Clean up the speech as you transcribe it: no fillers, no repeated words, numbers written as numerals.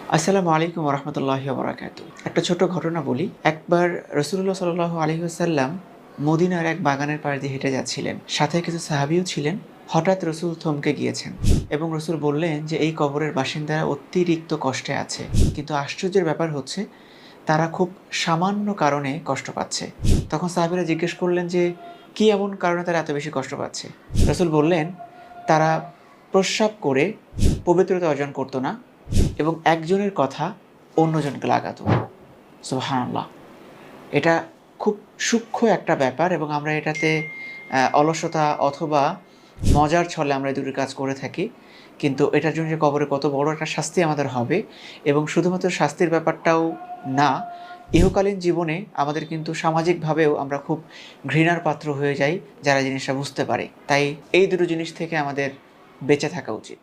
আসসালামু আলাইকুম রহমতুল্লাহি বারাকাতু। একটা ছোট ঘটনা বলি। একবার রাসূলুল্লাহ সাল্লাল্লাহু আলাইহি ওয়াসাল্লাম মদিনার এক বাগানের পাশ দিয়ে হেঁটে যাচ্ছিলেন। সাথে কিছু সাহাবীও ছিলেন। হঠাৎ রাসূল থমকে গিয়েছেন এবং রাসূল বললেন যে, "এই কবরের বাসিন্দারা অতিরিক্ত কষ্টে আছে। কিন্তু আশ্চর্যের ব্যাপার হচ্ছে তারা খুব সামান্য কারণে কষ্ট পাচ্ছে।" তখন সাহাবীরা জিজ্ঞেস করলেন যে, "কি এমন কারণে তারা এত বেশি কষ্ট পাচ্ছে?" রাসূল বললেন, "তারা প্রস্রাব করে পবিত্রতা অর্জন করত না এবং একজনের কথা অন্যজনকে লাগাতো।" সুবহানাল্লাহ! এটা খুব সূক্ষ্ম একটা ব্যাপার এবং আমরা এটাতে অলসতা অথবা মজার ছলে আমরা এই দুটি কাজ করে থাকি। কিন্তু এটার জন্য যে কবরে কত বড় একটা শাস্তি আমাদের হবে এবং শুধুমাত্র শাস্তির ব্যাপারটাও না, ইহকালীন জীবনে আমাদের কিন্তু সামাজিকভাবেও আমরা খুব ঘৃণার পাত্র হয়ে যাই যারা জিনিসটা বুঝতে পারে। তাই এই দুটো জিনিস থেকে আমাদের বেঁচে থাকা উচিত।